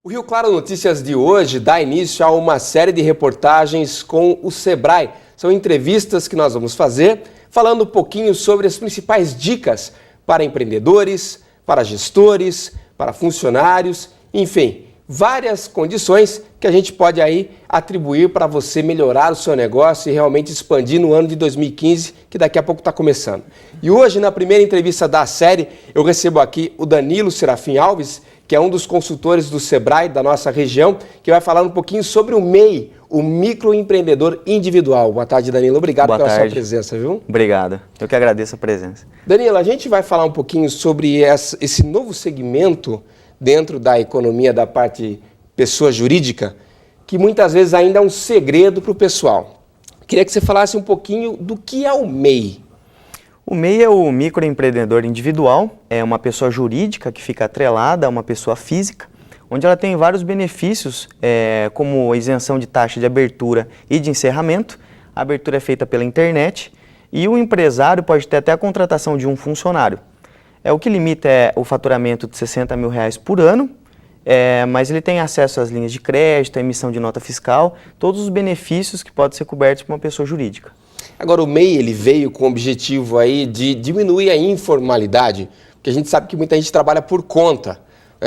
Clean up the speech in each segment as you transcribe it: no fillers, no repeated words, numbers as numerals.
O Rio Claro Notícias de hoje dá início a uma série de reportagens com o Sebrae. São entrevistas que nós vamos fazer falando um pouquinho sobre as principais dicas para empreendedores, para gestores, para funcionários, enfim, várias condições que a gente pode aí atribuir para você melhorar o seu negócio e realmente expandir no ano de 2015, que daqui a pouco está começando. E hoje, na primeira entrevista da série, eu recebo aqui o Danilo Serafim Alves, que é um dos consultores do Sebrae da nossa região, que vai falar um pouquinho sobre o MEI, o microempreendedor individual. Boa tarde, Danilo. Obrigado pela sua presença, viu? Obrigado. Eu que agradeço a presença. Danilo, a gente vai falar um pouquinho sobre esse novo segmento dentro da economia da parte pessoa jurídica, que muitas vezes ainda é um segredo para o pessoal. Queria que você falasse um pouquinho do que é o MEI. O MEI é o microempreendedor individual, é uma pessoa jurídica que fica atrelada a uma pessoa física, onde ela tem vários benefícios, como isenção de taxa de abertura e de encerramento. A abertura é feita pela internet e o empresário pode ter até a contratação de um funcionário. O que limita é o faturamento de R$60 mil por ano, mas ele tem acesso às linhas de crédito, à emissão de nota fiscal, todos os benefícios que podem ser cobertos por uma pessoa jurídica. Agora, o MEI ele veio com o objetivo aí de diminuir a informalidade, porque a gente sabe que muita gente trabalha por conta.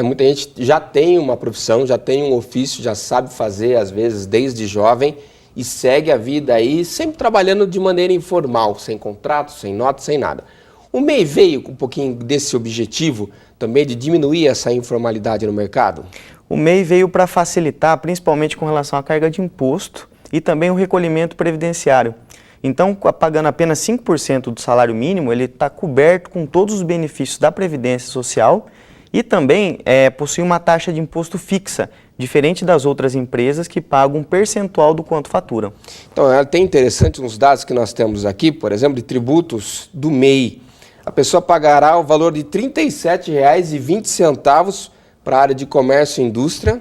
Muita gente já tem uma profissão, já tem um ofício, já sabe fazer, às vezes, desde jovem, e segue a vida aí sempre trabalhando de maneira informal, sem contrato, sem nota, sem nada. O MEI veio com um pouquinho desse objetivo também de diminuir essa informalidade no mercado? O MEI veio para facilitar, principalmente com relação à carga de imposto e também o recolhimento previdenciário. Então, pagando apenas 5% do salário mínimo, ele está coberto com todos os benefícios da Previdência Social e também possui uma taxa de imposto fixa, diferente das outras empresas que pagam um percentual do quanto faturam. Então, é até interessante uns dados que nós temos aqui, por exemplo, de tributos do MEI. A pessoa pagará o valor de R$ 37,20 para a área de comércio e indústria, R$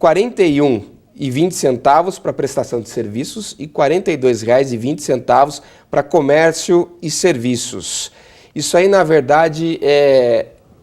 41,20 para prestação de serviços e R$ 42,20 para comércio e serviços. Isso aí, na verdade,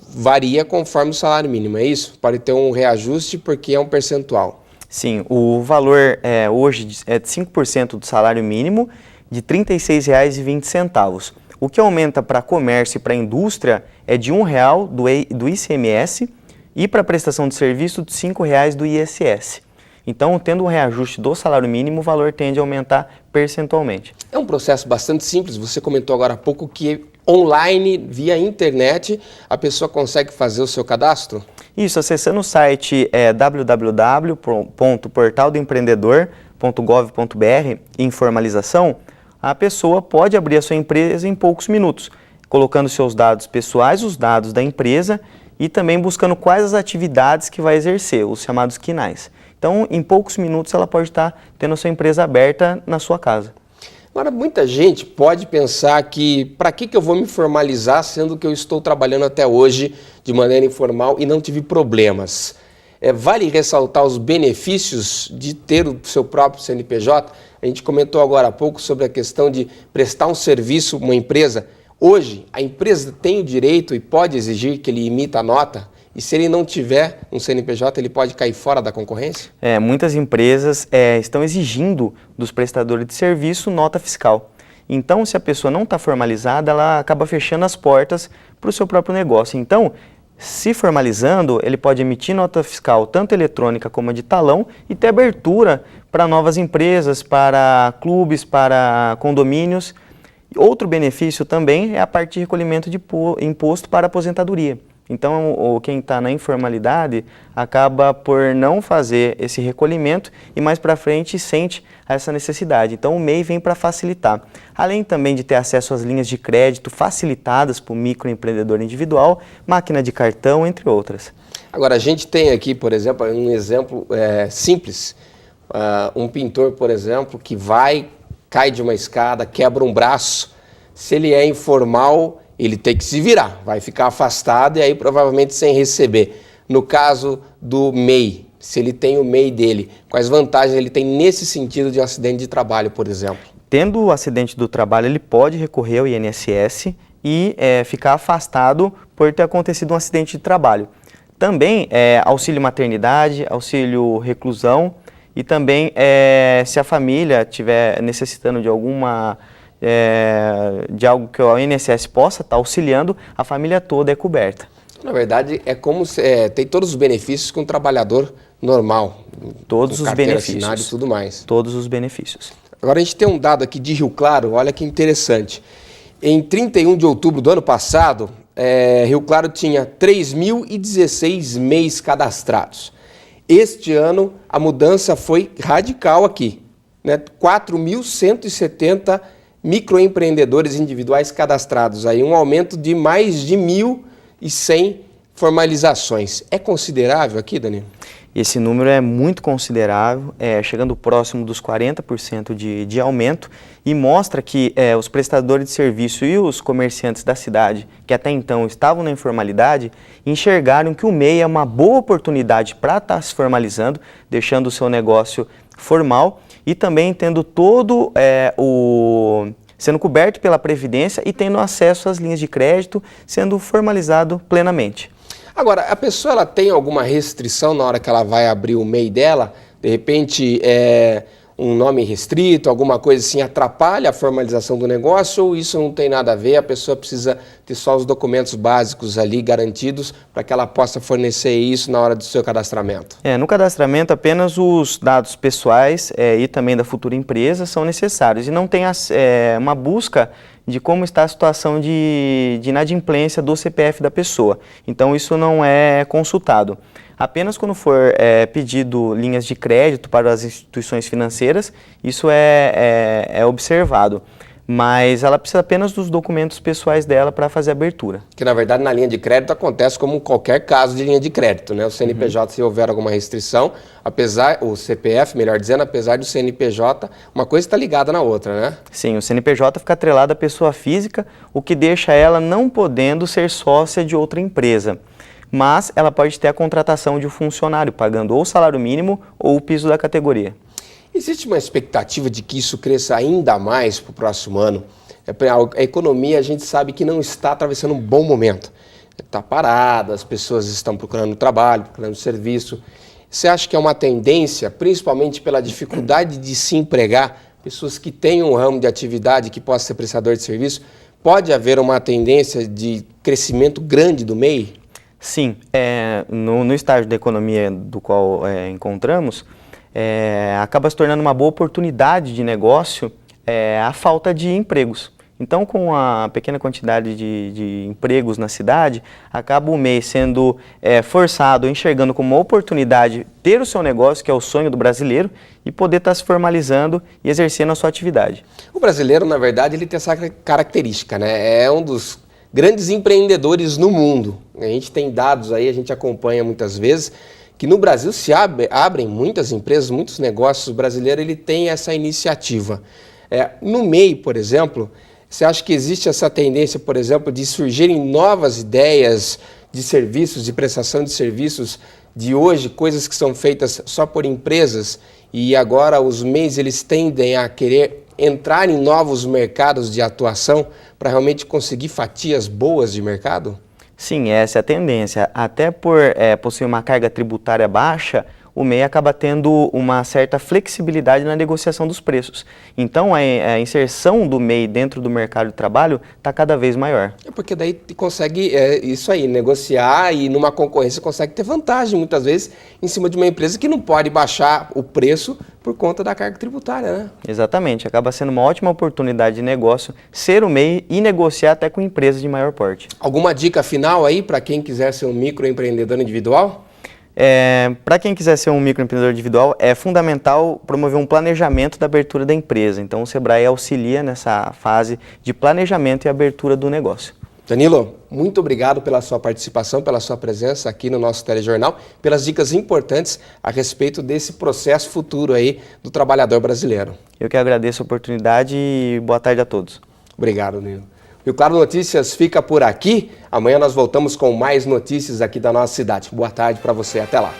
varia conforme o salário mínimo, é isso? Pode ter um reajuste porque é um percentual. Sim, o valor hoje é de 5% do salário mínimo, de R$ 36,20. O que aumenta para comércio e para indústria é de R$ 1,00 do ICMS e para prestação de serviço de R$ 5,00 do ISS. Então, tendo um reajuste do salário mínimo, o valor tende a aumentar percentualmente. É um processo bastante simples. Você comentou agora há pouco que online, via internet, a pessoa consegue fazer o seu cadastro? Isso, acessando o site www.portaldoempreendedor.gov.br, informalização, a pessoa pode abrir a sua empresa em poucos minutos, colocando seus dados pessoais, os dados da empresa e também buscando quais as atividades que vai exercer, os chamados quinais. Então, em poucos minutos, ela pode estar tendo a sua empresa aberta na sua casa. Agora, muita gente pode pensar que para que eu vou me formalizar, sendo que eu estou trabalhando até hoje de maneira informal e não tive problemas. Vale ressaltar os benefícios de ter o seu próprio CNPJ. A gente comentou agora há pouco sobre a questão de prestar um serviço a uma empresa. Hoje, a empresa tem o direito e pode exigir que ele emita a nota. E se ele não tiver um CNPJ, ele pode cair fora da concorrência? Muitas empresas estão exigindo dos prestadores de serviço nota fiscal. Então, se a pessoa não está formalizada, ela acaba fechando as portas para o seu próprio negócio. Então, se formalizando, ele pode emitir nota fiscal tanto eletrônica como de talão e ter abertura para novas empresas, para clubes, para condomínios. Outro benefício também é a parte de recolhimento de imposto para aposentadoria. Então, quem está na informalidade acaba por não fazer esse recolhimento e mais para frente sente essa necessidade. Então, o MEI vem para facilitar. Além também de ter acesso às linhas de crédito facilitadas para o microempreendedor individual, máquina de cartão, entre outras. Agora, a gente tem aqui, por exemplo, um exemplo simples. Um pintor, por exemplo, que cai de uma escada, quebra um braço. Se ele é informal, ele tem que se virar, vai ficar afastado e aí provavelmente sem receber. No caso do MEI, se ele tem o MEI dele, quais vantagens ele tem nesse sentido de um acidente de trabalho, por exemplo? Tendo o acidente do trabalho, ele pode recorrer ao INSS e ficar afastado por ter acontecido um acidente de trabalho. Também auxílio maternidade, auxílio reclusão e também se a família estiver necessitando de de algo que o INSS possa estar auxiliando, a família toda é coberta. Na verdade, é como tem todos os benefícios que um trabalhador normal. Todos os benefícios. Assinada e tudo mais. Todos os benefícios. Agora a gente tem um dado aqui de Rio Claro, olha que interessante. Em 31 de outubro do ano passado, Rio Claro tinha 3.016 MEIs cadastrados. Este ano a mudança foi radical aqui, né? 4.170 microempreendedores individuais cadastrados, aí um aumento de mais de 1.100 formalizações. É considerável aqui, Danilo? Esse número é muito considerável, chegando próximo dos 40% de aumento, e mostra que os prestadores de serviço e os comerciantes da cidade, que até então estavam na informalidade, enxergaram que o MEI é uma boa oportunidade para estar se formalizando, deixando o seu negócio formal e também tendo todo sendo coberto pela Previdência e tendo acesso às linhas de crédito, sendo formalizado plenamente. Agora, a pessoa ela tem alguma restrição na hora que ela vai abrir o MEI dela? De repente, um nome restrito, alguma coisa assim, atrapalha a formalização do negócio ou isso não tem nada a ver? A pessoa precisa ter só os documentos básicos ali garantidos para que ela possa fornecer isso na hora do seu cadastramento? No cadastramento, apenas os dados pessoais e também da futura empresa são necessários e não tem uma busca de como está a situação de inadimplência do CPF da pessoa. Então, isso não é consultado. Apenas quando for pedido linhas de crédito para as instituições financeiras, isso é observado. Mas ela precisa apenas dos documentos pessoais dela para fazer a abertura. Que na verdade na linha de crédito acontece como qualquer caso de linha de crédito, né? O CNPJ, se houver alguma restrição, o CPF, melhor dizendo, apesar do CNPJ, uma coisa está ligada na outra, né? Sim, o CNPJ fica atrelado à pessoa física, o que deixa ela não podendo ser sócia de outra empresa. Mas ela pode ter a contratação de um funcionário, pagando ou o salário mínimo ou o piso da categoria. Existe uma expectativa de que isso cresça ainda mais para o próximo ano? A economia, a gente sabe que não está atravessando um bom momento. Está parada, as pessoas estão procurando trabalho, procurando serviço. Você acha que é uma tendência, principalmente pela dificuldade de se empregar, pessoas que têm um ramo de atividade que possa ser prestador de serviço, pode haver uma tendência de crescimento grande do MEI? Sim, no estágio da economia do qual encontramos, acaba se tornando uma boa oportunidade de negócio a falta de empregos. Então, com a pequena quantidade de empregos na cidade, acaba o MEI sendo forçado, enxergando como uma oportunidade ter o seu negócio, que é o sonho do brasileiro, e poder estar se formalizando e exercendo a sua atividade. O brasileiro, na verdade, ele tem essa característica, né? É um dos grandes empreendedores no mundo. A gente tem dados aí, a gente acompanha muitas vezes, que no Brasil se abrem muitas empresas, muitos negócios. O brasileiro ele tem essa iniciativa. No MEI, por exemplo, você acha que existe essa tendência, por exemplo, de surgirem novas ideias de serviços, de prestação de serviços de hoje, coisas que são feitas só por empresas e agora os MEIs eles tendem a querer entrar em novos mercados de atuação para realmente conseguir fatias boas de mercado? Sim, essa é a tendência. Até por possuir uma carga tributária baixa, o MEI acaba tendo uma certa flexibilidade na negociação dos preços. Então, a inserção do MEI dentro do mercado de trabalho está cada vez maior. Porque daí consegue isso aí, negociar e numa concorrência consegue ter vantagem, muitas vezes, em cima de uma empresa que não pode baixar o preço por conta da carga tributária, né? Exatamente, acaba sendo uma ótima oportunidade de negócio ser o MEI e negociar até com empresas de maior porte. Alguma dica final aí para quem quiser ser um microempreendedor individual? Para quem quiser ser um microempreendedor individual, é fundamental promover um planejamento da abertura da empresa. Então, o Sebrae auxilia nessa fase de planejamento e abertura do negócio. Danilo, muito obrigado pela sua participação, pela sua presença aqui no nosso telejornal, pelas dicas importantes a respeito desse processo futuro aí do trabalhador brasileiro. Eu que agradeço a oportunidade e boa tarde a todos. Obrigado, Danilo. E o Claro Notícias fica por aqui. Amanhã nós voltamos com mais notícias aqui da nossa cidade. Boa tarde para você. Até lá.